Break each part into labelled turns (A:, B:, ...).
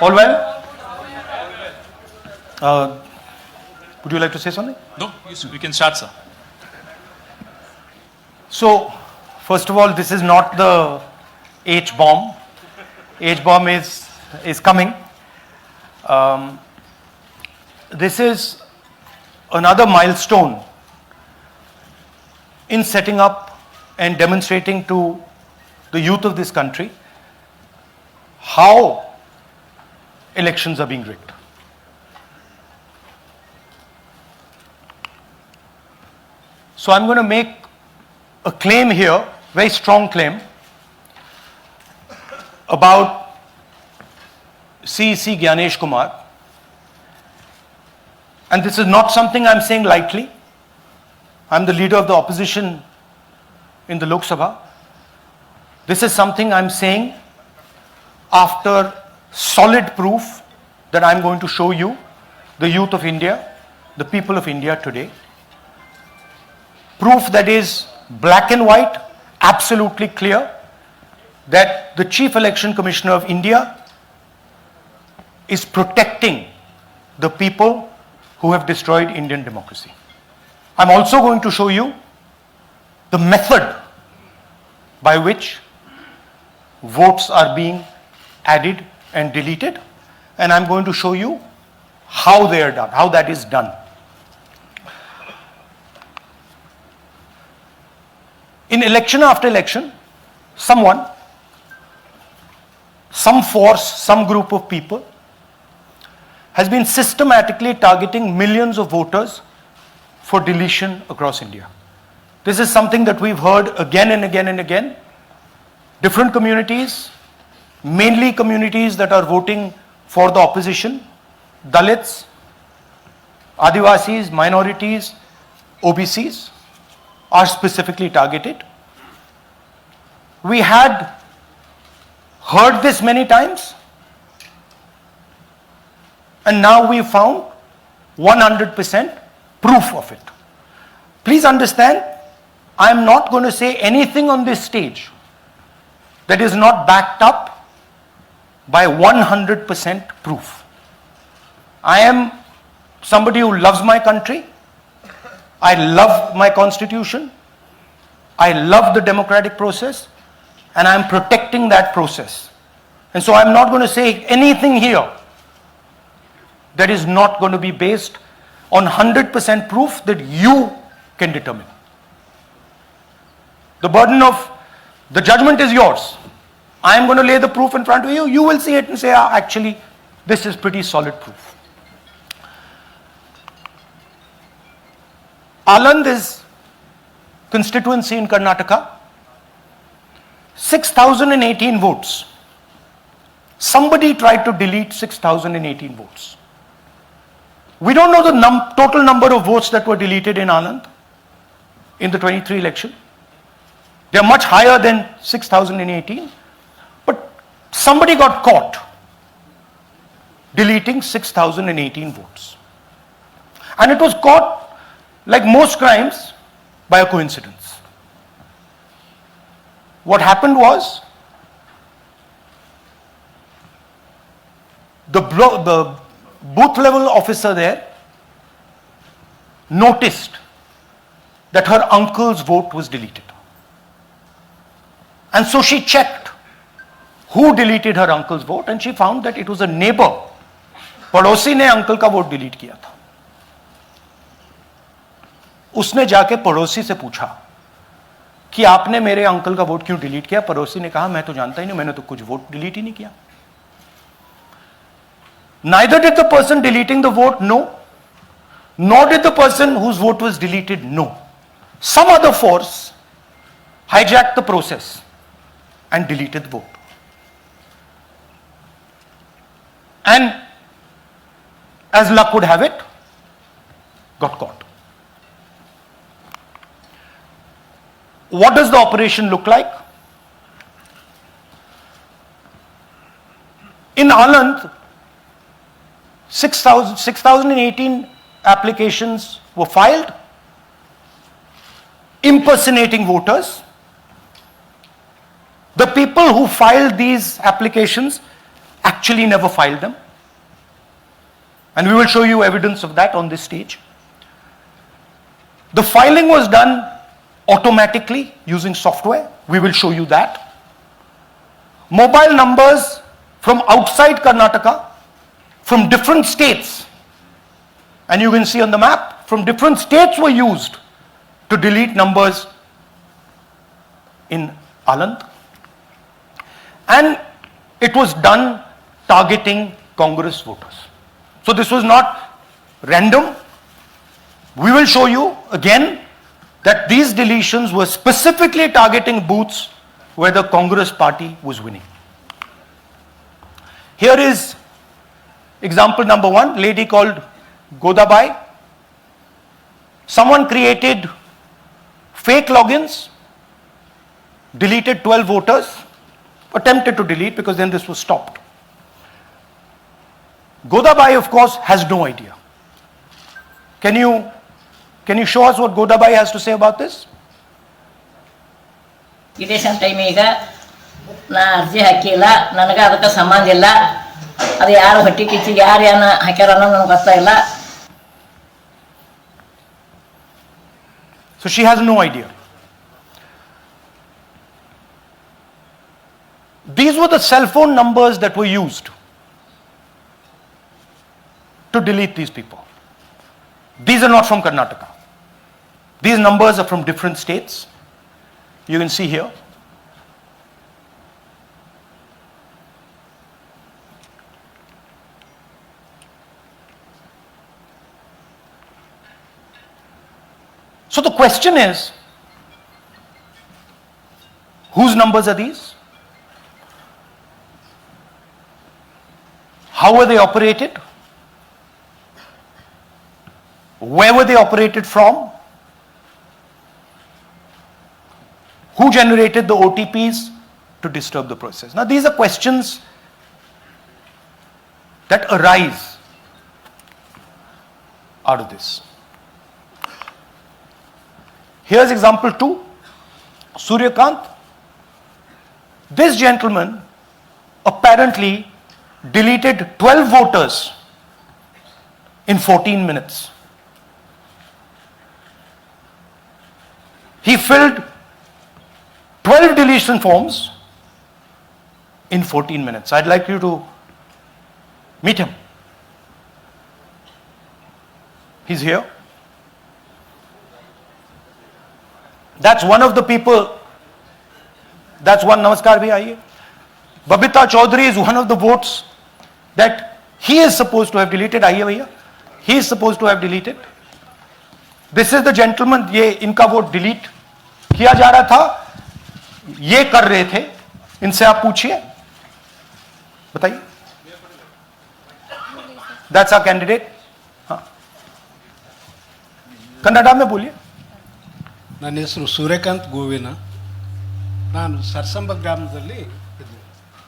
A: All well? Would you like to say something?
B: No, we can start, sir.
A: So, first of all, this is not the H-bomb. H-bomb is coming. This is another milestone in setting up and demonstrating to the youth of this country how elections are being rigged. So I'm going to make a claim here, very strong claim, about CEC Gyanesh Kumar. And this is not something I'm saying lightly. I'm the leader of the opposition in the Lok Sabha. This is something I'm saying after solid proof that I'm going to show you, the youth of India, the people of India today. Proof that is black and white, absolutely clear, that the Chief Election Commissioner of India is protecting the people who have destroyed Indian democracy. I'm also going to show you the method by which votes are being added and deleted, and I'm going to show you how they are done, how that is done. In election after election, someone, some force, some group of people has been systematically targeting millions of voters for deletion across India. This is something that we've heard again and again and again. Different communities, mainly communities that are voting for the opposition, Dalits, Adivasis, minorities, OBCs, are specifically targeted. We had heard this many times, and now we found 100% proof of it. Please understand, I am not going to say anything on this stage that is not backed up by 100% proof. I am somebody who loves my country. I love my constitution. I love the democratic process, and I am protecting that process. And so I'm not going to say anything here that is not going to be based on 100% proof that you can determine. The burden of the judgment is yours. I am going to lay the proof in front of you. You will see it and say, actually, this is pretty solid proof. Aland is constituency in Karnataka. 6,018 votes. Somebody tried to delete 6,018 votes. We don't know the total number of votes that were deleted in Aland in the 23 election. They are much higher than 6,018. But somebody got caught deleting 6,018 votes. And it was caught, like most crimes, by a coincidence. What happened was, the booth level officer there noticed that her uncle's vote was deleted. And so she checked who deleted her uncle's vote, and she found that it was a neighbor. पड़ोसी ने uncle का vote delete किया था. उसने जाके पड़ोसी से पूछा कि आपने मेरे अंकल का वोट क्यों डिलीट किया. पड़ोसी ने कहा, मैं तो जानता ही नहीं, मैंने तो कुछ वोट डिलीट ही नहीं किया. Neither did the person deleting the vote know, nor did the person whose vote was deleted know. Some other force hijacked the process and deleted the vote. And as luck would have it, got caught. What does the operation look like? In Aland, 6,018 applications were filed, impersonating voters. The people who filed these applications actually never filed them. And we will show you evidence of that on this stage. The filing was done automatically using software. We will show you that. Mobile numbers from outside Karnataka, from different states, and you can see on the map, from different states were used to delete numbers in Aland. And it was done targeting Congress voters. So this was not random. We will show you again that these deletions were specifically targeting booths where the Congress party was winning. Here is example number 1, lady called Godabai. Someone created fake logins, deleted 12 voters, attempted to delete because then this was stopped. Godabai, of course, has no idea. Can you show us what Godabai has to say about this?
B: Election time ಈಗ ನಾ ಅರ್ಜಿ ಹಾಕಿಲ್ಲ, ನನಗೆ ಅದಕ್ಕೆ ಸಂಬಂಧ ಇಲ್ಲ, ಅದು ಯಾರು ಹೊಟ್ಟಿ ಕಿಚ್ಚಿಗೆ ಯಾರು ಏನು ಹಾಕ್ಯಾರ ಅನ್ನೋದು ನನಗೆ ಗೊತ್ತಾಗಿಲ್ಲ.
A: So she has no idea. These were the cell phone numbers that were used to delete these people. These are not from Karnataka. These numbers are from different states. You can see here. So the question is, whose numbers are these? How were they operated? Where were they operated from? Who generated the OTPs to disturb the process? Now these are questions that arise out of this. Here's example 2, Suryakant. This gentleman apparently deleted 12 voters in 14 minutes. He filled 12 deletion forms in 14 minutes. I'd like you to meet him. He's here. That's one of the people. That's one. Namaskar bhi aiye. Babita Chaudhary is one of the votes that he is supposed to have deleted. Aiye bhaiya. He is supposed to have deleted. This is the gentleman. ये इनका vote delete किया जा रहा था. ये कर रहे थे. इनसे आप पूछिए. बताइए. That's our candidate. हाँ. कन्नड़ा में बोलिए.
C: ನನ್ನ ಹೆಸರು ಸೂರ್ಯಕಾಂತ್ ಗೋವಿನ. ನಾನು ಸರ್ಸಂಬ ಗ್ರಾಮದಲ್ಲಿ ಇದ್ದೆ.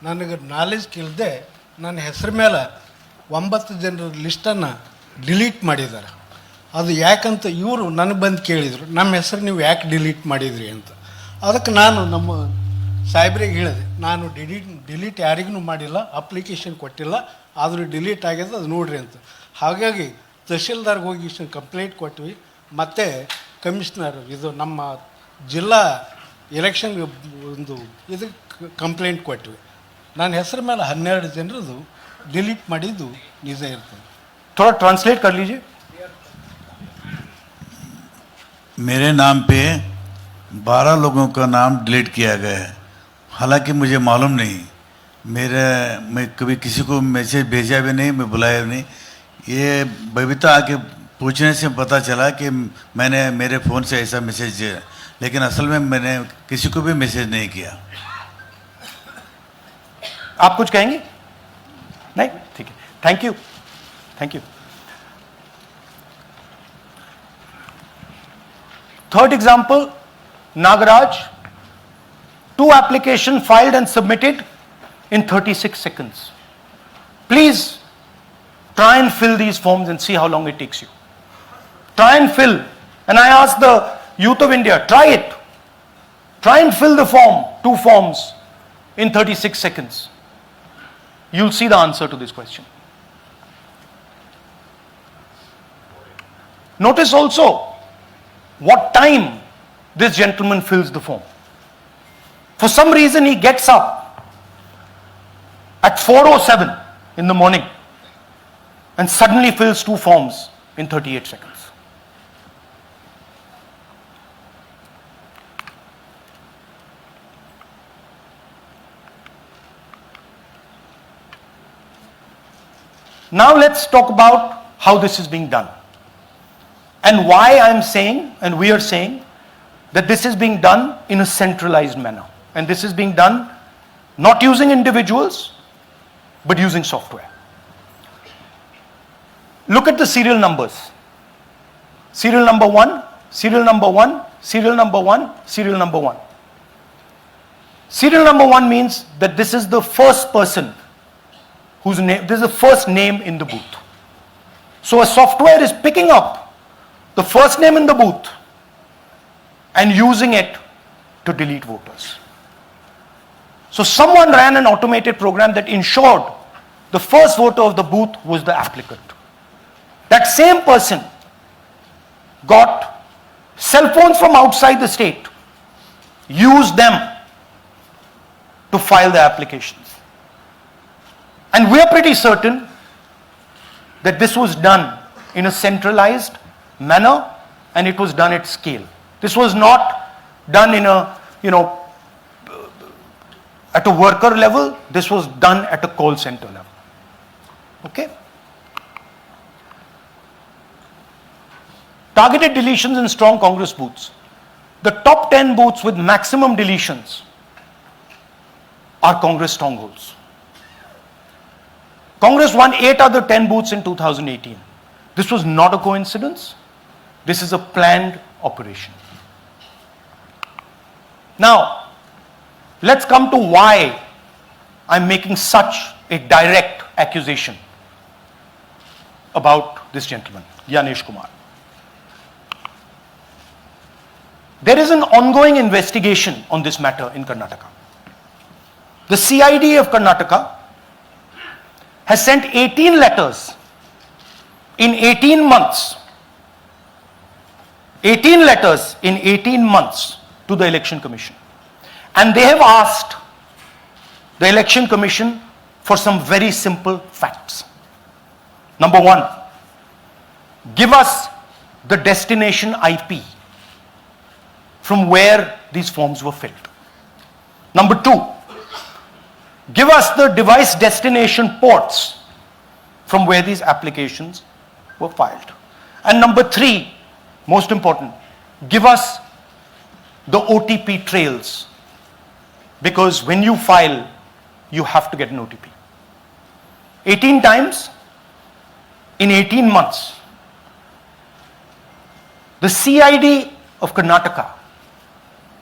C: ನನಗೆ ನಾಲೆಜ್ ಕೇಳದೆ ನನ್ನ ಹೆಸರು ಮೇಲೆ 9 ಜನರ ಲಿಸ್ಟನ್ನು ಡಿಲೀಟ್ ಮಾಡಿದ್ದಾರೆ. ಅದು ಯಾಕಂತ ಇವರು ನನಗೆ ಬಂದು ಕೇಳಿದರು, ನಮ್ಮ ಹೆಸರು ನೀವು ಯಾಕೆ ಡಿಲೀಟ್ ಮಾಡಿದ್ರಿ ಅಂತ. ಅದಕ್ಕೆ ನಾನು ನಮ್ಮ ಸಾಹೇಬ್ರಿಗೆ ಹೇಳಿದೆ, ನಾನು ಡಿಲೀಟ್ ಯಾರಿಗೂ ಮಾಡಿಲ್ಲ, ಅಪ್ಲಿಕೇಶನ್ ಕೊಟ್ಟಿಲ್ಲ, ಆದರೂ ಡಿಲೀಟ್ ಆಗಿದೆ, ಅದು ನೋಡ್ರಿ ಅಂತ. ಹಾಗಾಗಿ ತಹಶೀಲ್ದಾರ್ಗೆ ಹೋಗಿ ಕಂಪ್ಲೇಂಟ್ ಕೊಟ್ವಿ. ಮತ್ತು ಕಮಿಷನರ್ ಇದು ನಮ್ಮ ಜಿಲ್ಲಾ ಎಲೆಕ್ಷನ್ ಒಂದು ಇದಕ್ಕೆ ಕಂಪ್ಲೇಂಟ್ ಕೊಟ್ವಿ. ನನ್ನ ಹೆಸರು ಮೇಲೆ 12 ಜನರದು डिलीट ಮಾಡಿದ್ದು ನಿಜ ಇರ್ತದೆ.
A: थोड़ा ट्रांसलेट कर लीजिए.
D: मेरे नाम पे 12 लोगों का नाम डिलीट किया गया है. हालांकि मुझे मालूम नहीं, मैं कभी किसी को मैसेज भेजा भी नहीं, मैं बुलाया भी नहीं. ये बबीता आके पूछने से पता चला कि मैंने मेरे फ़ोन से ऐसा मैसेज दिया, लेकिन असल में मैंने किसी को भी मैसेज नहीं किया.
A: आप कुछ कहेंगे? नहीं, ठीक है. Thank you. Thank you. Third example, Nagaraj. 2 applications filed and submitted in 36 seconds. Please try and fill these forms and see how long it takes you. Try and fill. And I ask the youth of India, try it. Try and fill the form, 2 forms in 36 seconds. you'll see the answer to this question. Notice also what time this gentleman fills the form. For some reason he gets up at 4:07 in the morning and suddenly fills 2 forms in 38 seconds. Now let's talk about how this is being done and why I'm saying and we are saying that this is being done in a centralized manner, and this is being done not using individuals but using software. Look at the serial numbers. Serial number 1, serial number 1, serial number 1, serial number 1. Serial number 1 means that this is the first person whose name, this is the first name in the booth. So a software is picking up the first name in the booth and using it to delete voters. So someone ran an automated program that ensured the first voter of the booth was the applicant. That same person got cell phones from outside the state, used them to file the applications. And we are pretty certain that this was done in a centralized manner and it was done at scale. This was not done in a, at a worker level. This was done at a call center level. Okay? Targeted deletions in strong Congress booths. The top 10 booths with maximum deletions are Congress strongholds. Congress won 8 other 10 booths in 2018. This was not a coincidence. This is a planned operation. Now, let's come to why I'm making such a direct accusation about this gentleman, Gyanesh Kumar. There is an ongoing investigation on this matter in Karnataka. The CID of Karnataka has sent 18 letters in 18 months. 18 letters in 18 months to the Election Commission. And they have asked the Election Commission for some very simple facts. Number 1, give us the destination IP from where these forms were filled. Number 2, give us the device destination ports from where these applications were filed. And number 3, most important, give us the OTP trails, because when you file, you have to get an OTP. 18 times in 18 months. The CID of Karnataka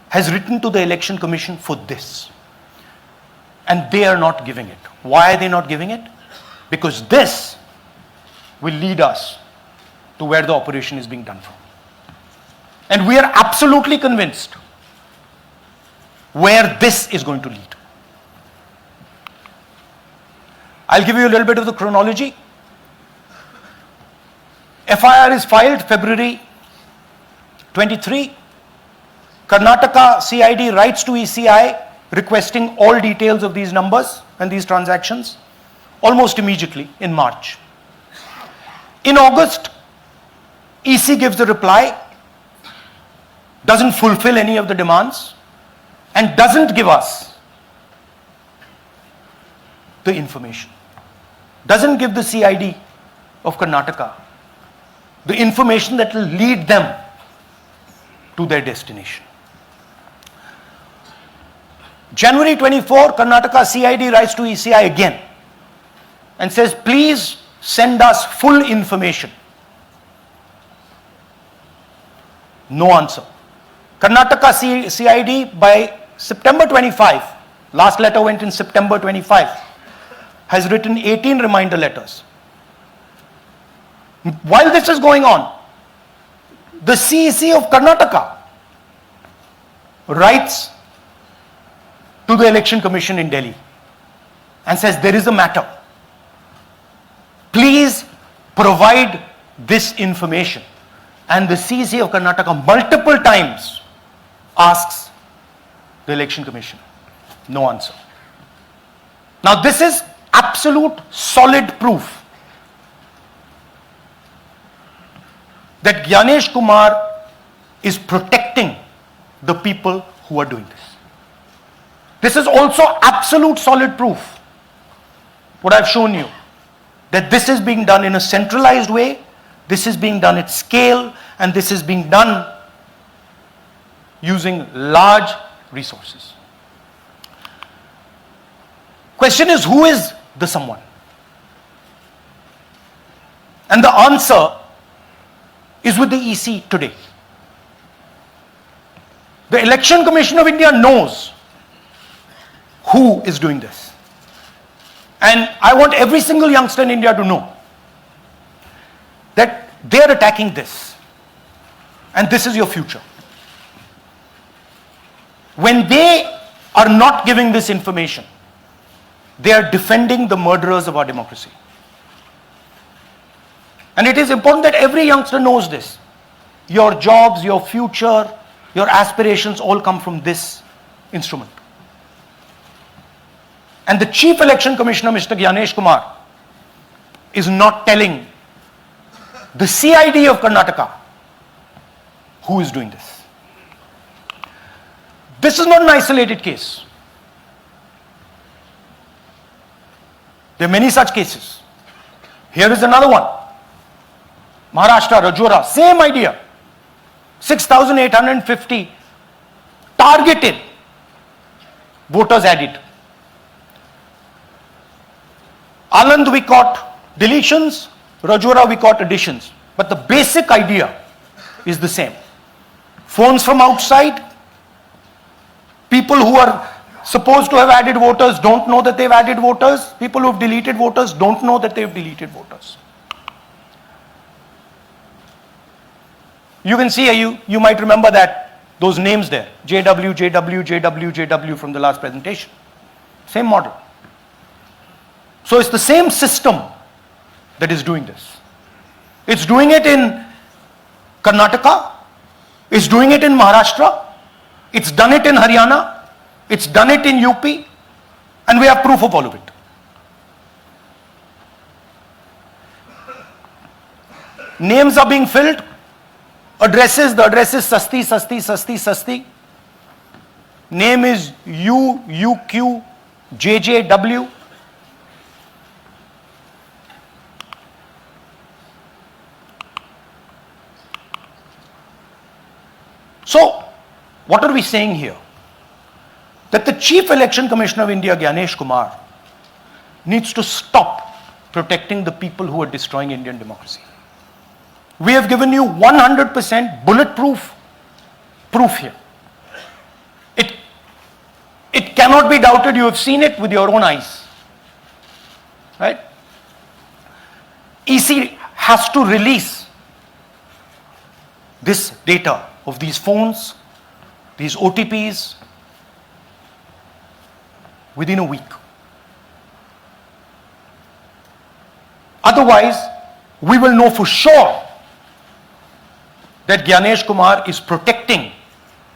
A: has written to the Election Commission for this. And they are not giving it. Why are they not giving it? Because this will lead us to where the operation is being done from. And we are absolutely convinced where this is going to lead. I'll give you a little bit of the chronology. FIR is filed February 23. Karnataka CID writes to ECI requesting all details of these numbers and these transactions almost immediately in March. In August, EC gives a reply, doesn't fulfill any of the demands, and doesn't give us the information. Doesn't give the CID of Karnataka the information that will lead them to their destination. January 24, Karnataka CID writes to ECI again and says, please send us full information. No answer. Karnataka CID by September 25, last letter went in September 25, has written 18 reminder letters. While this is going on, the CEC of Karnataka writes to the Election Commission in Delhi and says there is a matter, please provide this information. And the CC of Karnataka multiple times asks the Election Commission. No answer. Now this is absolute solid proof that Gyanesh Kumar is protecting the people who are doing this. This is also absolute solid proof, what I've shown you, that this is being done in a centralized way, this is being done at scale, and this is being done using large resources. Question is, who is the someone? And the answer is with the EC today. The Election Commission of India knows who is doing this. And I want every single youngster in India to know that they are attacking this. And this is your future. When they are not giving this information, they are defending the murderers of our democracy. And it is important that every youngster knows this. Your jobs, your future, your aspirations all come from this instrument. And the Chief Election Commissioner, Mr. Gyanesh Kumar, is not telling the CID of Karnataka who is doing this. This is not an isolated case. There are many such cases. Here is another one. Maharashtra, Rajora, same idea. 6,850 targeted voters added. Anand we caught deletions, Rajora we caught additions. But the basic idea is the same. Phones from outside, people who are supposed to have added voters don't know that they've added voters, people who have deleted voters don't know that they've deleted voters. You can see, you might remember that, those names there, JW, JW, JW, JW from the last presentation. Same model. So it's the same system that is doing this. It's doing it in Karnataka, it's doing it in Maharashtra, it's done it in Haryana, it's done it in UP, and we have proof of all of it. Names are being filled, addresses, the address is Sasti, Sasti, Sasti, Sasti. Name is UQ, JJW. So, what are we saying here? That the Chief Election Commissioner of India, Gyanesh Kumar, needs to stop protecting the people who are destroying Indian democracy. We have given you 100% bulletproof proof here. It cannot be doubted. You have seen it with your own eyes. Right? EC has to release this data of these phones, these OTPs, within a week. Otherwise, we will know for sure that Gyanesh Kumar is protecting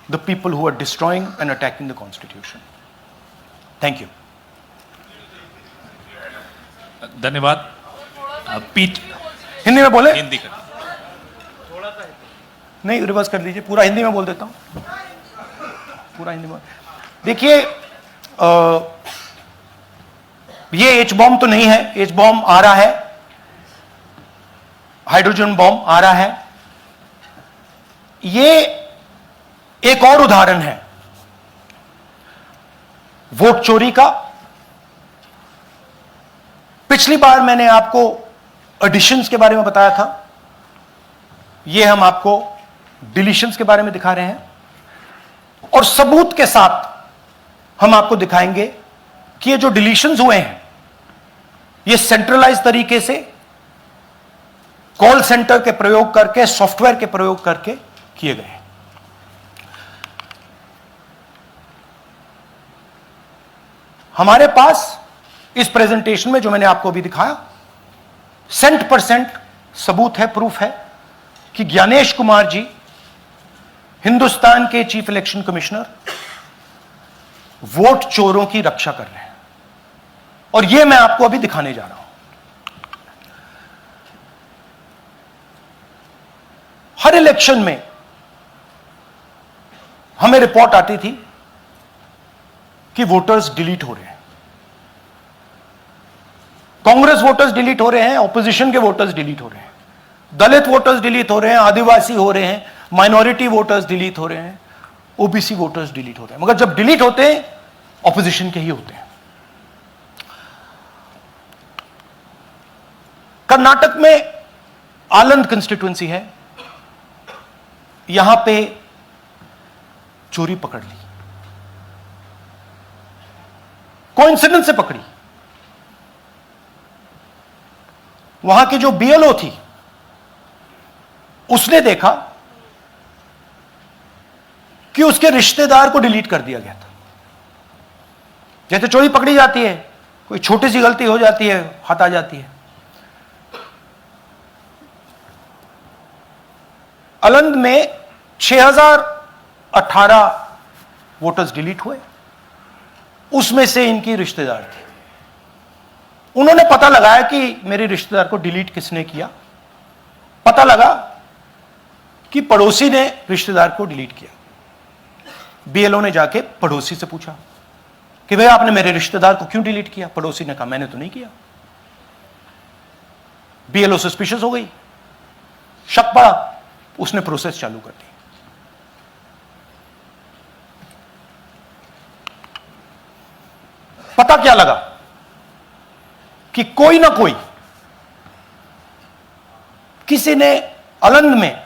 A: the people who are destroying and attacking the constitution. Thank you.
E: धन्यवाद पीठ
A: हिंदी में बोले?
E: हिंदी का
A: नहीं, reverse कर दीजिए, पूरा हिंदी में बोल देता हूं, पूरा हिंदी में। देखिए, ये एच बॉम्ब तो नहीं है, एच बॉम्ब आ रहा है, हाइड्रोजन बॉम्ब आ रहा है। ये एक और उदाहरण है वोट चोरी का। पिछली बार मैंने आपको एडिशंस के बारे में बताया था, ये हम आपको डिलीशंस के बारे में दिखा रहे हैं, और सबूत के साथ हम आपको दिखाएंगे कि ये जो डिलीशंस हुए हैं ये सेंट्रलाइज तरीके से कॉल सेंटर के प्रयोग करके, सॉफ्टवेयर के प्रयोग करके किए गए हैं। हमारे पास इस प्रेजेंटेशन में जो मैंने आपको अभी दिखाया 100% सबूत है, प्रूफ है कि ज्ञानेश कुमार जी हिंदुस्तान के चीफ इलेक्शन कमिश्नर वोट चोरों की रक्षा कर रहे हैं, और यह मैं आपको अभी दिखाने जा रहा हूं। हर इलेक्शन में हमें रिपोर्ट आती थी कि वोटर्स डिलीट हो रहे हैं, कांग्रेस वोटर्स डिलीट हो रहे हैं, ऑपोजिशन के वोटर्स डिलीट हो रहे हैं, दलित वोटर्स डिलीट हो रहे हैं, आदिवासी हो रहे हैं, माइनॉरिटी वोटर्स डिलीट हो रहे हैं, ओबीसी वोटर्स डिलीट हो रहे हैं। मगर जब डिलीट होते हैं ऑपोजिशन के ही होते हैं। कर्नाटक में आलंद कंस्टिट्यूएंसी है, यहां पे चोरी पकड़ ली, कोइंसिडेंस से पकड़ी। वहां की जो बीएलओ थी उसने देखा कि उसके रिश्तेदार को डिलीट कर दिया गया था। जैसे चोरी पकड़ी जाती है, कोई छोटी सी गलती हो जाती है, हाथ आ जाती है। अलंद में 6018 वोटर्स डिलीट हुए, उसमें से इनकी रिश्तेदार थे। उन्होंने पता लगाया कि मेरे रिश्तेदार को डिलीट किसने किया। पता लगा कि पड़ोसी ने रिश्तेदार को डिलीट किया। बीएलओ ने जाके पड़ोसी से पूछा कि भाई आपने मेरे रिश्तेदार को क्यों डिलीट किया? पड़ोसी ने कहा मैंने तो नहीं किया। बीएलओ सस्पिशियस हो गई, शक पड़ा, उसने प्रोसेस चालू कर दी। पता क्या लगा कि कोई ना कोई, किसी ने अलंद में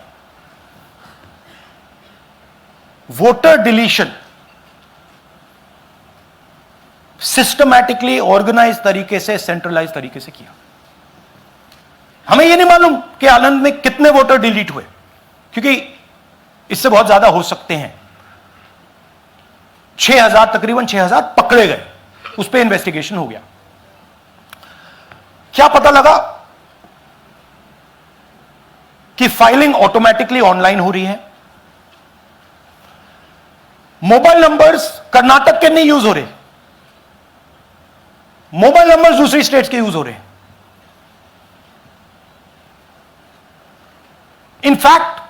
A: वोटर डिलीशन सिस्टमैटिकली ऑर्गेनाइज तरीके से, सेंट्रलाइज तरीके से किया। हमें यह नहीं मालूम कि आलंद में कितने वोटर डिलीट हुए, क्योंकि इससे बहुत ज्यादा हो सकते हैं। 6000, तकरीबन 6000 पकड़े गए, उस पर इन्वेस्टिगेशन हो गया। क्या पता लगा कि फाइलिंग ऑटोमेटिकली ऑनलाइन हो रही है। मोबाइल नंबर्स कर्नाटक के नहीं यूज हो रहे, मोबाइल नंबर्स दूसरी स्टेट्स के यूज हो रहे हैं। इनफैक्ट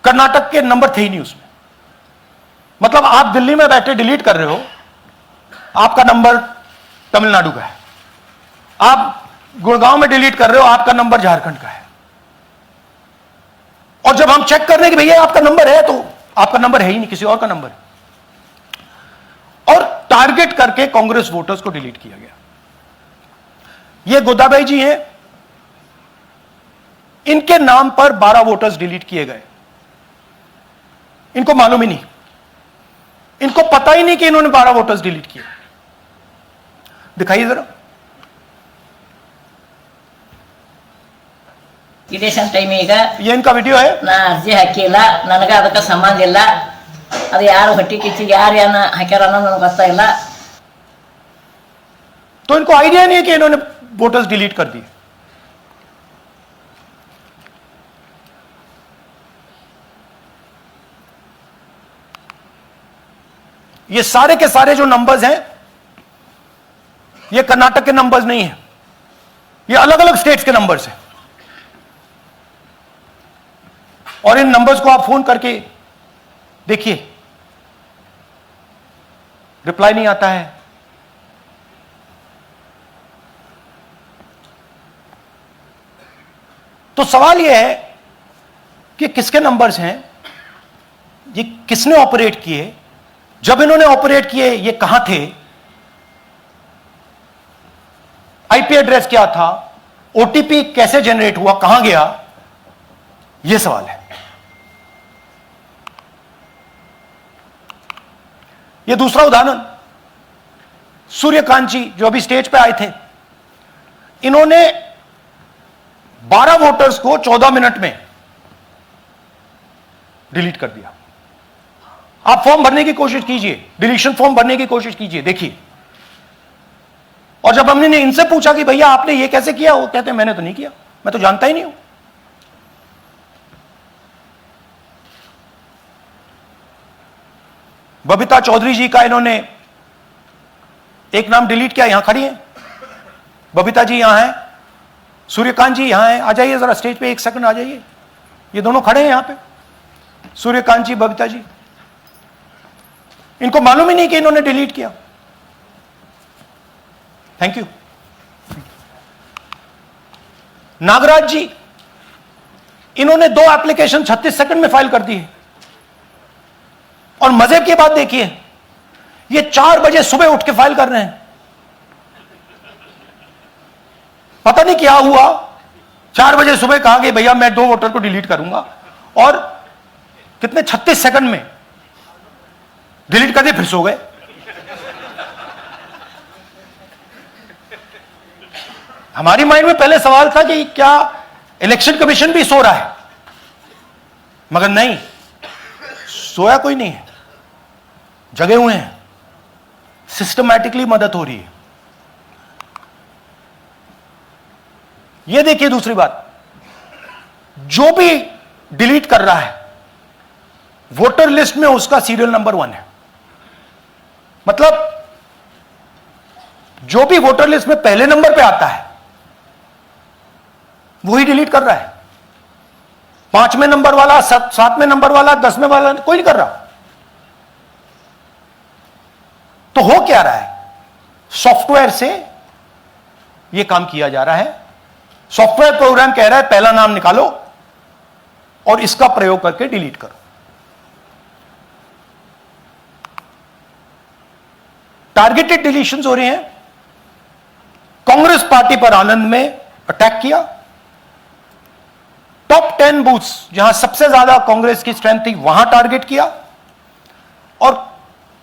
A: कर्नाटक के नंबर थे ही नहीं उसमें। मतलब आप दिल्ली में बैठे डिलीट कर रहे हो, आपका नंबर तमिलनाडु का है। आप गुड़गांव में डिलीट कर रहे हो, आपका नंबर झारखंड का है। और जब हम चेक कर रहे हैं कि भैया आपका नंबर है, तो आपका नंबर है ही नहीं, किसी और का नंबर है। और टारगेट करके कांग्रेस वोटर्स को डिलीट किया गया। ये गोदाबाई जी हैं, इनके नाम पर 12 वोटर्स डिलीट किए गए। इनको मालूम ही नहीं, इनको पता ही नहीं कि इन्होंने 12 वोटर्स डिलीट किए। दिखाइए जरा।
B: ಇಲೆಕ್ಷನ್ ಟೈಮ್ ಈಗ
A: ये इनका वीडियो है।
B: ನಾ ಅರ್ಜಿ ಹಾಕಿಲ್ಲ, ನನಗೆ ಅದಕ್ಕೆ ಸಂಬಂಧ ಇಲ್ಲ। ಅದು ಯಾರು ಹೊಟ್ಟಿ ಕಿಚ್ಚಿಗೆ ಯಾರು ಏನ ಹಾಕ್ಯಾರ ಅನ್ನೋದು ನನಗೆ ಗೊತ್ತಾಗಿಲ್ಲ।
A: तो इनको आइडिया नहीं है कि इन्होंने वोटर्स डिलीट कर दिए। ये सारे के सारे जो नंबर्स हैं, ये कर्नाटक के नंबर्स नहीं है, ये अलग अलग स्टेट्स के नंबर्स हैं। और इन नंबर्स को आप फोन करके देखिए, रिप्लाई नहीं आता है। तो सवाल यह है कि किसके नंबर्स हैं, ये किसने ऑपरेट किए, जब इन्होंने ऑपरेट किए ये कहां थे, आईपी एड्रेस क्या था, ओटीपी कैसे जनरेट हुआ, कहां गया, यह सवाल है। यह दूसरा उदाहरण, सूर्यकांत जी जो अभी स्टेज पे आए थे, इन्होंने 12 वोटर्स को 14 मिनट में डिलीट कर दिया। आप फॉर्म भरने की कोशिश कीजिए, डिलीशन फॉर्म भरने की कोशिश कीजिए, देखिए। और जब हमने इनसे पूछा कि भैया आपने ये कैसे किया, वो कहते हैं मैंने तो नहीं किया, मैं तो जानता ही नहीं हूं। बबीता चौधरी जी का इन्होंने एक नाम डिलीट किया, यहां खड़ी हैं बबीता जी, यहां हैं, सूर्यकांत जी यहां हैं, आ जाइए जरा स्टेज पे, एक सेकंड आ जाइए, ये दोनों खड़े हैं यहां पे, सूर्यकांत जी, बबीता जी। इनको मालूम ही नहीं कि इन्होंने डिलीट किया। Thank you. नागराज जी, इन्होंने 2 एप्लीकेशन 36 सेकंड में फाइल कर दी है। और मजे की बात देखिए, ये 4 बजे सुबह उठ के फाइल कर रहे हैं। पता नहीं क्या हुआ, 4 बजे सुबह कहा कि भैया मैं 2 वोटर को डिलीट करूंगा, और कितने 36 सेकंड में डिलीट कर दिए, फिर सो गए। हमारी माइंड में पहले सवाल था कि क्या इलेक्शन कमीशन भी सो रहा है, मगर नहीं, सोया कोई नहीं है, जगे हुए हैं, सिस्टमैटिकली मदद हो रही है। यह देखिए दूसरी बात, जो भी डिलीट कर रहा है वोटर लिस्ट में उसका सीरियल नंबर 1 है। मतलब जो भी वोटर लिस्ट में पहले नंबर पे आता है वही डिलीट कर रहा है। 5वें नंबर वाला, 7वें नंबर वाला, 10वें वाला कोई नहीं कर रहा। तो हो क्या रहा है, सॉफ्टवेयर से यह काम किया जा रहा है। सॉफ्टवेयर प्रोग्राम कह रहा है पहला नाम निकालो और इसका प्रयोग करके डिलीट करो। टारगेटेड डिलीशंस हो रहे हैं। कांग्रेस पार्टी पर आनंद में अटैक किया। टॉप 10 बूथ्स जहां सबसे ज्यादा कांग्रेस की स्ट्रेंथ थी वहां टारगेट किया। और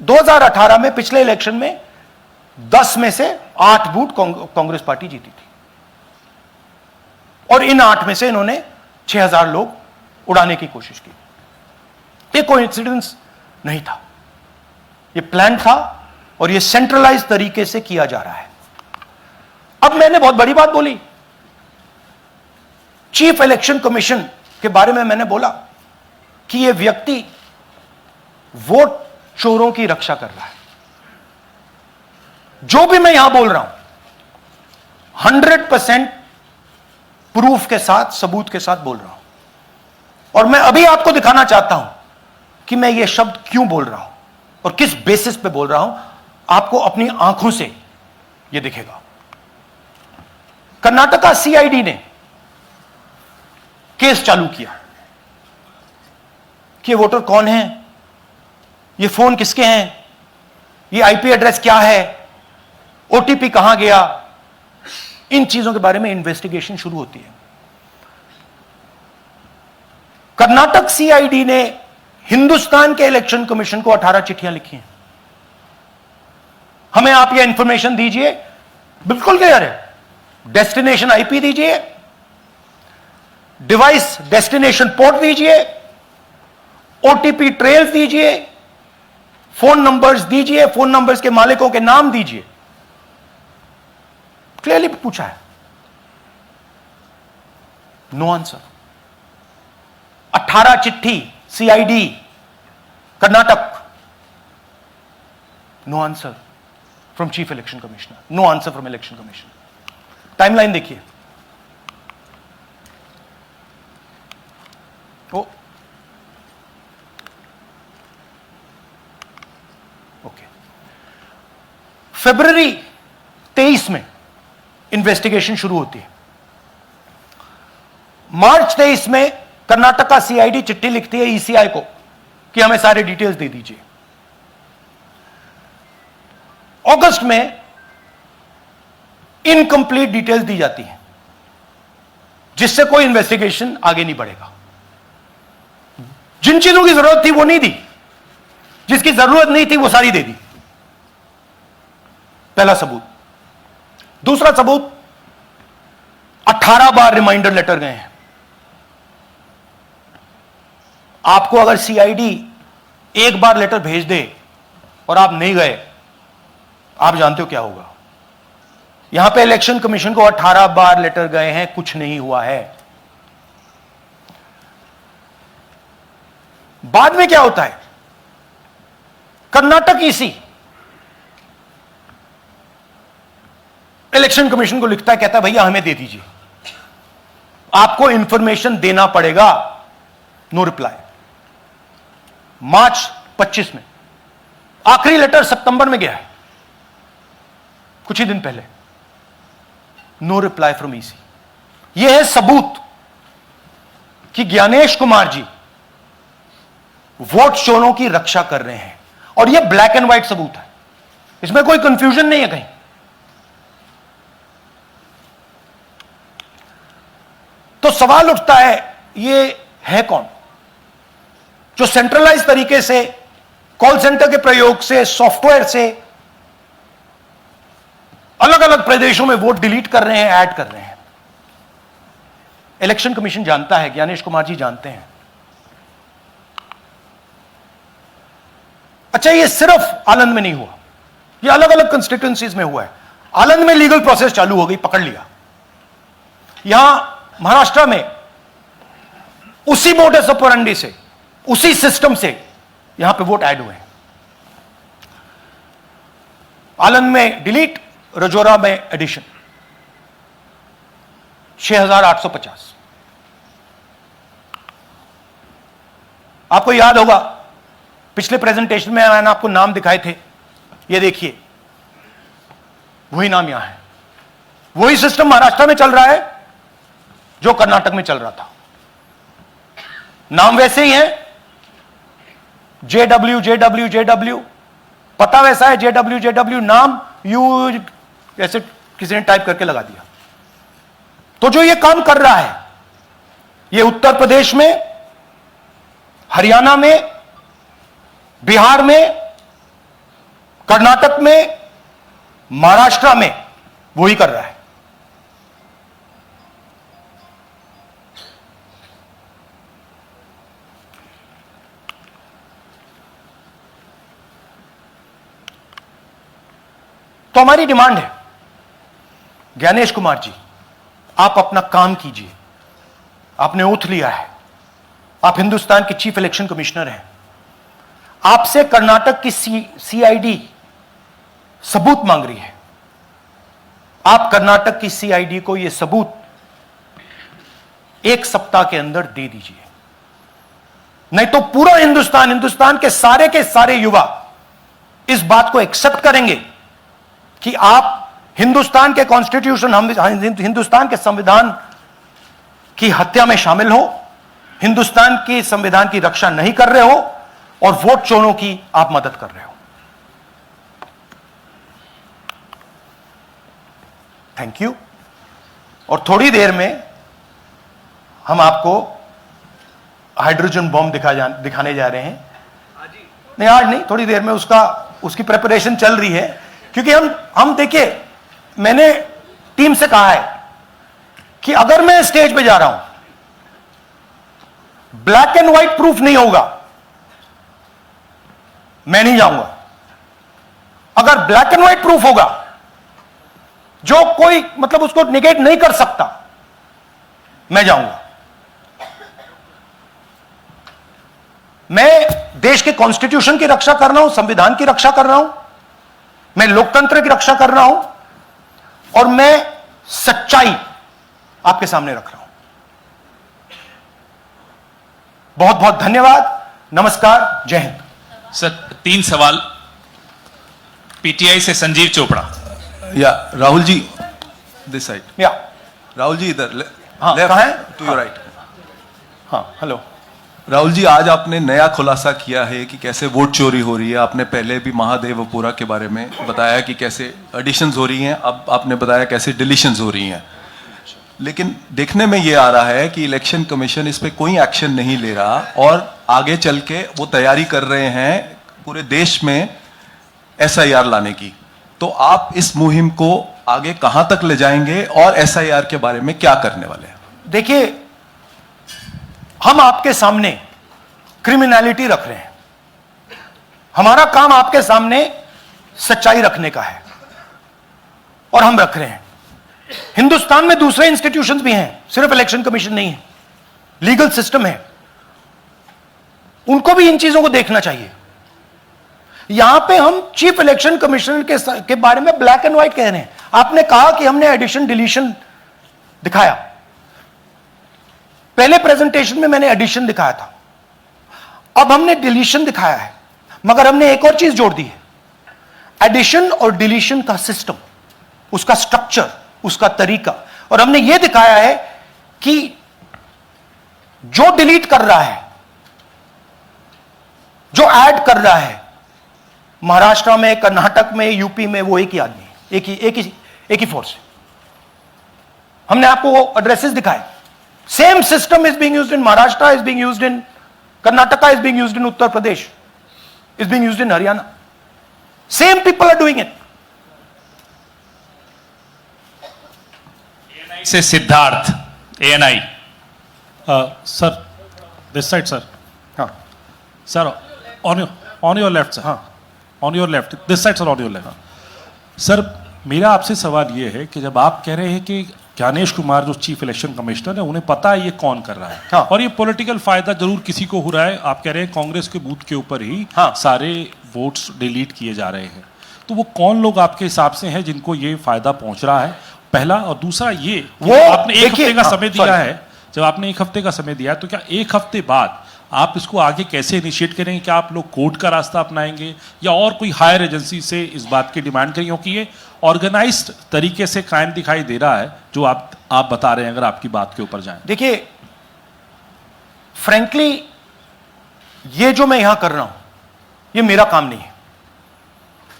A: 2018 में पिछले इलेक्शन में 10 में से 8 बूथ कांग्रेस पार्टी जीती थी, और इन 8 में से इन्होंने 6000 लोग उड़ाने की कोशिश की। ये कोइंसिडेंस नहीं था, ये प्लान था, और ये सेंट्रलाइज तरीके से किया जा रहा है। अब मैंने बहुत बड़ी बात बोली, चीफ इलेक्शन कमीशन के बारे में मैंने बोला कि यह व्यक्ति वोट चोरों की रक्षा कर रहा है। जो भी मैं यहां बोल रहा हूं 100% प्रूफ के साथ, सबूत के साथ बोल रहा हूं। और मैं अभी आपको दिखाना चाहता हूं कि मैं ये शब्द क्यों बोल रहा हूं और किस बेसिस पे बोल रहा हूं। आपको अपनी आंखों से ये दिखेगा। कर्नाटका सीआईडी ने केस चालू किया कि वोटर कौन है, ये फोन किसके हैं, ये आईपी एड्रेस क्या है, ओटीपी कहां गया, इन चीजों के बारे में इन्वेस्टिगेशन शुरू होती है। कर्नाटक सीआईडी ने हिंदुस्तान के इलेक्शन कमीशन को 18 चिट्ठियां लिखी हैं। हमें आप ये इंफॉर्मेशन दीजिए, बिल्कुल क्लियर है, डेस्टिनेशन आईपी दीजिए, डिवाइस डेस्टिनेशन पोर्ट दीजिए, ओटीपी ट्रेल्स दीजिए, फोन नंबर्स दीजिए, फोन नंबर्स के मालिकों के नाम दीजिए। क्लियरली पूछा है, नो आंसर। 18 चिट्ठी CID Karnataka, no answer from chief election commissioner, no answer from election commission. Timeline देखिए, ओके, फरवरी 23 में इन्वेस्टिगेशन शुरू होती है। मार्च 23 में कर्नाटका सीआईडी चिट्ठी लिखती है ईसीआई को कि हमें सारे डिटेल्स दे दीजिए। अगस्त में इनकंप्लीट डिटेल्स दी जाती हैं, जिससे कोई इन्वेस्टिगेशन आगे नहीं बढ़ेगा। जिन चीजों की जरूरत थी वो नहीं दी, जिसकी जरूरत नहीं थी वो सारी दे दी। पहला सबूत। दूसरा सबूत, 18 बार रिमाइंडर लेटर गए हैं। आपको अगर सीआईडी एक बार लेटर भेज दे और आप नहीं गए, आप जानते हो क्या होगा। यहां पे इलेक्शन कमीशन को 18 बार लेटर गए हैं, कुछ नहीं हुआ है। बाद में क्या होता है, कर्नाटक ईसी इलेक्शन कमीशन को लिखता है, कहता है भैया हमें दे दीजिए, आपको इंफॉर्मेशन देना पड़ेगा। No reply. मार्च 25 में, आखिरी लेटर सितंबर में गया है, कुछ ही दिन पहले। No reply from EC. यह है सबूत कि ज्ञानेश कुमार जी वोट चोरों की रक्षा कर रहे हैं, और यह ब्लैक एंड व्हाइट सबूत है, इसमें कोई कंफ्यूजन नहीं है कहीं। तो सवाल उठता है, ये है कौन जो सेंट्रलाइज तरीके से कॉल सेंटर के प्रयोग से, सॉफ्टवेयर से अलग अलग प्रदेशों में वोट डिलीट कर रहे हैं, ऐड कर रहे हैं। इलेक्शन कमीशन जानता है, ज्ञानेश कुमार जी जानते हैं। अच्छा, ये सिर्फ आनंद में नहीं हुआ, ये अलग अलग कंस्टिट्यूएंसीज में हुआ है। आनंद में लीगल प्रोसेस चालू हो गई, पकड़ लिया। यहां महाराष्ट्र में उसी मोडस ऑपरेंडी से, उसी सिस्टम से यहां पे वोट ऐड हुए हैं। आनंद में डिलीट, रजौरा में एडिशन, 6850। आपको याद होगा पिछले प्रेजेंटेशन में मैंने आपको नाम दिखाए थे, ये देखिए वही नाम यहां है। वही सिस्टम महाराष्ट्र में चल रहा है जो कर्नाटक में चल रहा था। नाम वैसे ही है, जेडब्ल्यू जेडब्ल्यू जेडब्ल्यू, पता वैसा है, जेडब्ल्यू जेडब्ल्यू, नाम यू ऐसे किसी ने टाइप करके लगा दिया। तो जो ये काम कर रहा है, ये उत्तर प्रदेश में, हरियाणा में, बिहार में, कर्नाटक में, महाराष्ट्र में वही कर रहा है। तो हमारी डिमांड है, ज्ञानेश कुमार जी, आप अपना काम कीजिए। आपने ओथ लिया है, आप हिंदुस्तान के चीफ इलेक्शन कमिश्नर हैं। आपसे कर्नाटक की सीआईडी सबूत मांग रही है। आप कर्नाटक की सीआईडी को यह सबूत 1 सप्ताह के अंदर दे दीजिए, नहीं तो पूरा हिंदुस्तान के सारे युवा इस बात को एक्सेप्ट करेंगे कि आप हिंदुस्तान के कॉन्स्टिट्यूशन, हिंदुस्तान के संविधान की हत्या में शामिल हो, हिंदुस्तान के संविधान की रक्षा नहीं कर रहे हो, और वोट चोरों की आप मदद कर रहे हो। Thank you. और थोड़ी देर में हम आपको हाइड्रोजन बॉम्ब दिखाने जा रहे हैं। नहीं, आज नहीं, थोड़ी देर में उसकी प्रिपरेशन चल रही है। क्योंकि हम देखिए, मैंने टीम से कहा है कि अगर मैं स्टेज पे जा रहा हूं, ब्लैक एंड व्हाइट प्रूफ नहीं होगा, मैं नहीं जाऊंगा। अगर ब्लैक एंड व्हाइट प्रूफ होगा, जो कोई मतलब उसको निगेट नहीं कर सकता, मैं जाऊंगा। मैं देश के कॉन्स्टिट्यूशन की रक्षा कर रहा हूं, संविधान की रक्षा कर रहा हूं, मैं लोकतंत्र की रक्षा कर रहा हूं, और मैं सच्चाई आपके सामने रख रहा हूं। बहुत बहुत धन्यवाद, नमस्कार, जय हिंद।
E: सर 3 सवाल। पीटीआई से संजीव चोपड़ा।
F: या राहुल जी, दिस साइड।
A: या
F: राहुल जी इधर,
A: हाँ,
F: लेफ्ट
A: कहाँ है?
F: To your right.
A: हाँ, हेलो।
F: राहुल जी, आज आपने नया खुलासा किया है कि कैसे वोट चोरी हो रही है। आपने पहले भी महादेवपुरा के बारे में बताया कि कैसे एडिशंस हो रही हैं, अब आपने बताया कैसे डिलीशंस हो रही हैं। लेकिन देखने में ये आ रहा है कि इलेक्शन कमीशन इस पे कोई एक्शन नहीं ले रहा, और आगे चल के वो तैयारी कर रहे हैं पूरे देश में एसआईआर लाने की। तो आप इस मुहिम को आगे कहां तक ले जाएंगे, और एसआईआर के बारे में क्या करने वाले हैं?
A: देखिए, हम आपके सामने क्रिमिनलिटी रख रहे हैं, हमारा काम आपके सामने सच्चाई रखने का है। और हम रख रहे हैं। हिंदुस्तान में दूसरे इंस्टीट्यूशंस भी हैं, सिर्फ इलेक्शन कमीशन नहीं है, लीगल सिस्टम है, उनको भी इन चीजों को देखना चाहिए। यहां पे हम चीफ इलेक्शन कमिश्नर के बारे में ब्लैक एंड व्हाइट कह रहे हैं। आपने कहा कि हमने एडिशन डिलीशन दिखाया, पहले प्रेजेंटेशन में मैंने एडिशन दिखाया था, अब हमने डिलीशन दिखाया है, मगर हमने एक और चीज जोड़ दी है, एडिशन और डिलीशन का सिस्टम, उसका स्ट्रक्चर, उसका तरीका। और हमने यह दिखाया है कि जो डिलीट कर रहा है, जो ऐड कर रहा है, महाराष्ट्र में, कर्नाटक में, यूपी में, वो एक ही आदमी है, एक ही फोर्स है। हमने आपको वो एड्रेसेस दिखाए। Same system is being used in Maharashtra, is being used in Karnataka, is being used in Uttar Pradesh, is being used in Haryana. Same people are doing it.
E: से Siddharth, ANI।
G: Sir, this side, sir.
A: हाँ
G: Sir, on your left, sir.
A: हाँ
G: On your left. This side, sir, on your left. Sir, मेरा आपसे सवाल ये है कि जब आप कह रहे हैं कि ज्ञानेश कुमार जो चीफ इलेक्शन कमिश्नर है, उन्हें पता है ये कौन कर रहा है,
A: हाँ।
G: और ये पॉलिटिकल फायदा जरूर किसी को हो रहा है। आप कह रहे हैं कांग्रेस के बूथ के ऊपर ही
A: हाँ।
G: सारे वोट्स डिलीट किए जा रहे हैं, तो वो कौन लोग आपके हिसाब से हैं जिनको ये फायदा पहुंच रहा है, पहला। और दूसरा ये कि
A: वो
G: आपने एक
A: देखिए,
G: हफ्ते का
A: हाँ,
G: समय दिया
A: sorry।
G: है, जब आपने एक हफ्ते का समय दिया है, तो क्या एक हफ्ते बाद आप इसको आगे कैसे इनिशिएट करेंगे? क्या आप लोग कोर्ट का रास्ता अपनाएंगे या और कोई हायर एजेंसी से इस बात की डिमांड करेंगे? क्योंकि ये ऑर्गेनाइज्ड तरीके से क्राइम दिखाई दे रहा है जो आप बता रहे हैं, अगर आपकी बात के ऊपर जाएं।
A: देखिए, फ्रैंकली ये जो मैं यहां कर रहा हूं, ये मेरा काम नहीं है।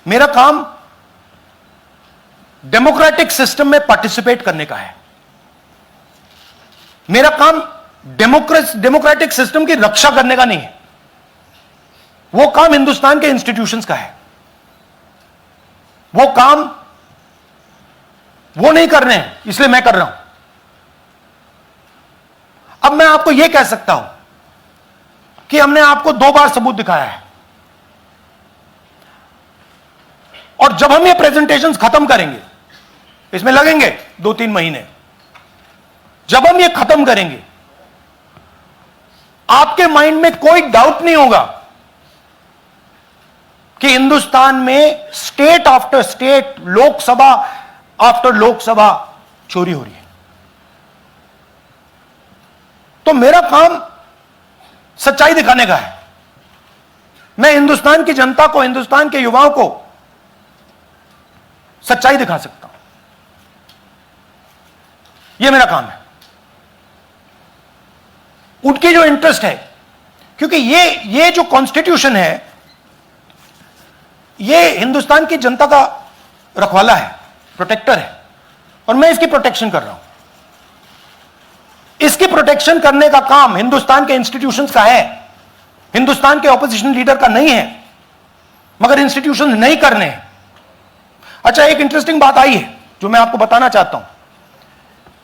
A: मेरा काम डेमोक्रेटिक सिस्टम में पार्टिसिपेट करने का है। मेरा काम डेमोक्रेटिक सिस्टम की रक्षा करने का नहीं है। वो काम हिंदुस्तान के इंस्टीट्यूशंस का है। वो काम वो नहीं कर रहे हैं, इसलिए मैं कर रहा हूं। अब मैं आपको यह कह सकता हूं कि हमने आपको 2 बार सबूत दिखाया है, और जब हम ये प्रेजेंटेशंस खत्म करेंगे, इसमें लगेंगे 2-3 महीने, जब हम ये खत्म करेंगे, आपके माइंड में कोई डाउट नहीं होगा कि हिंदुस्तान में state after state, Lok Sabha after Lok Sabha चोरी हो रही है। तो मेरा काम सच्चाई दिखाने का है। मैं हिंदुस्तान की जनता को, हिंदुस्तान के युवाओं को सच्चाई दिखा सकता हूं। यह मेरा काम है। उनकी जो इंटरेस्ट है, क्योंकि ये जो कॉन्स्टिट्यूशन है, ये हिंदुस्तान की जनता का रखवाला है, प्रोटेक्टर है, और मैं इसकी प्रोटेक्शन कर रहा हूं। इसकी प्रोटेक्शन करने का काम हिंदुस्तान के इंस्टीट्यूशंस का है, हिंदुस्तान के ऑपोजिशन लीडर का नहीं है, मगर इंस्टीट्यूशंस नहीं करने हैं। अच्छा, एक इंटरेस्टिंग बात आई है जो मैं आपको बताना चाहता हूं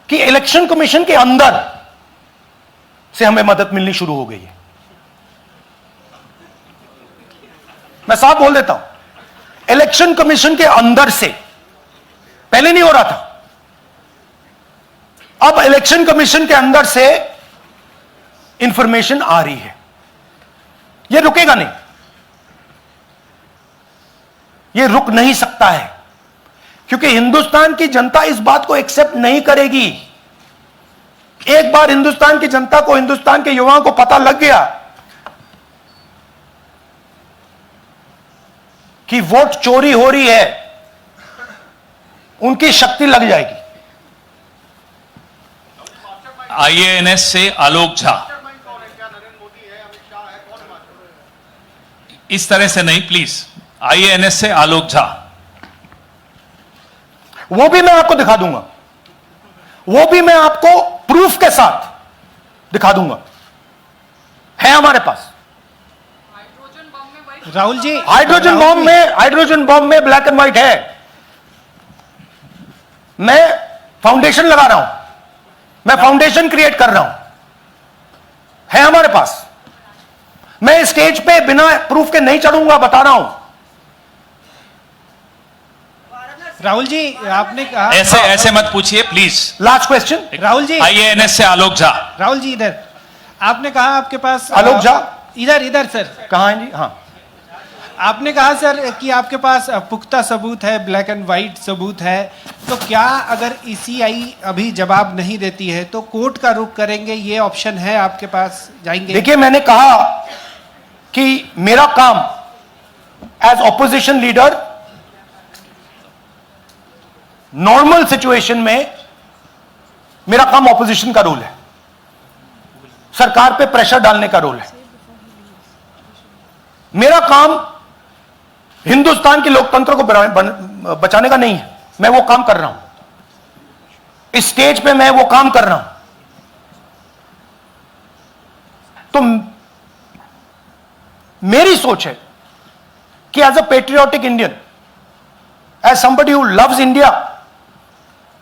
A: कि इलेक्शन कमीशन के अंदर से हमें मदद मिलनी शुरू हो गई है। मैं साफ बोल देता हूं, इलेक्शन कमीशन के अंदर से, पहले नहीं हो रहा था, अब इलेक्शन कमीशन के अंदर से इंफॉर्मेशन आ रही है। यह रुकेगा नहीं, यह रुक नहीं सकता है, क्योंकि हिंदुस्तान की जनता इस बात को एक्सेप्ट नहीं करेगी। एक बार हिंदुस्तान की जनता को, हिंदुस्तान के युवाओं को पता लग गया कि वोट चोरी हो रही है, उनकी शक्ति लग जाएगी।
E: IANS से आलोक झा। इस तरह से नहीं प्लीज। IANS से आलोक झा।
A: वो भी मैं आपको दिखा दूंगा, वो भी मैं आपको प्रूफ के साथ दिखा दूंगा, है हमारे पास।
H: राहुल जी,
A: हाइड्रोजन बॉम्ब में ब्लैक एंड व्हाइट है। मैं फाउंडेशन लगा रहा हूं, मैं फाउंडेशन क्रिएट कर रहा हूं, है हमारे पास। मैं स्टेज पे बिना प्रूफ के नहीं चढ़ूंगा, बता रहा हूं।
H: राहुल जी आपने कहा,
E: ऐसे ऐसे मत पूछिए please.
A: Last question,
H: Rahul ji,
E: IANS से आलोक झा।
H: राहुल जी इधर, आपने कहा आपके पास
A: आलोक झा
H: इधर इधर सर,
A: कहाँ हैं जी? हाँ,
H: आपने कहा सर कि आपके पास पुख्ता सबूत है, ब्लैक एंड वाइट सबूत है, तो क्या अगर ईसीआई अभी जवाब नहीं देती है तो कोर्ट का रुख करेंगे, ये ऑप्शन है आपके पास, जाएंगे?
A: देखिए मैंने कहा कि मेरा काम as opposition leader normal situation में मेरा काम ऑपोजिशन का रोल है, सरकार पे प्रेशर डालने का रोल है। मेरा काम हिंदुस्तान के लोकतंत्र को बचाने का नहीं है, मैं वो काम कर रहा हूं, इस स्टेज पे मैं वो काम कर रहा हूं। तो मेरी सोच है कि as a patriotic Indian, as somebody who loves India,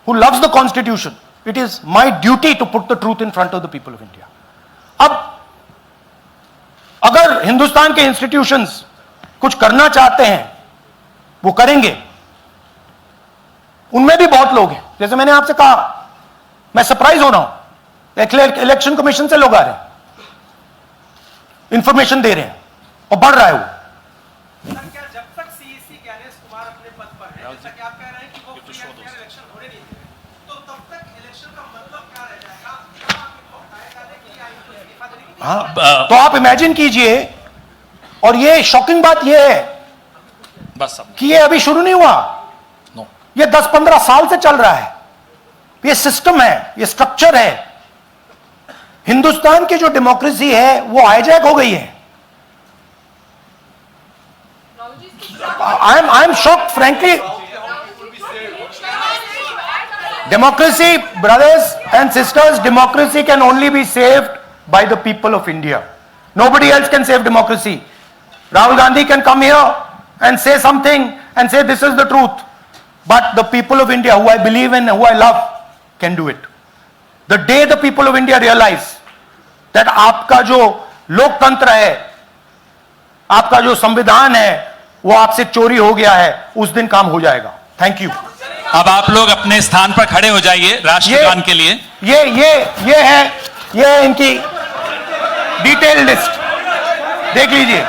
A: who loves the constitution, it is my duty to put the truth in front of the people of India. अब अगर हिंदुस्तान के इंस्टीट्यूशंस कुछ करना चाहते हैं वो करेंगे, उनमें भी बहुत लोग हैं, जैसे मैंने आपसे कहा, मैं सरप्राइज हो रहा हूं, इलेक्शन कमीशन से लोग आ रहे हैं, इंफॉर्मेशन दे रहे हैं और बढ़ रहा है वो।
H: क्या जब तक सीईसी ज्ञानेश कुमार अपने पद पर है, जैसा कि आप कह रहे हैं कि वो फ्री एंड फेयर इलेक्शन होने नहीं देंगे, तो तब तक इलेक्शन का मतलब क्या रह जाएगा? क्या आप इनको हटाए जाने के लिए आयोग को इस्तीफा देने के लिए?
A: हाँ, तो आप इमेजिन कीजिए, और ये शॉकिंग बात ये है
E: बस अब
A: कि ये अभी शुरू नहीं हुआ, ये 10-15 साल से चल रहा है, ये सिस्टम है, ये स्ट्रक्चर है। हिंदुस्तान की जो डेमोक्रेसी है वो हाईजैक हो गई है। I am shocked frankly. Democracy, brothers and sisters, democracy can only be saved by the people of India. Nobody else can save democracy. Rahul Gandhi can come here and say something and say this is the truth. But the people of India, who I believe in, who I love, can do it. The day the people of India realize that आपका जो लोकतंत्र है, आपका जो संविधान है, वो आपसे चोरी हो गया है, उस दिन काम हो जाएगा। Thank you.
E: अब आप लोग अपने स्थान पर खड़े हो जाइए राष्ट्रगान के लिए।
A: ये है इनकी डिटेल लिस्ट, देख लीजिए।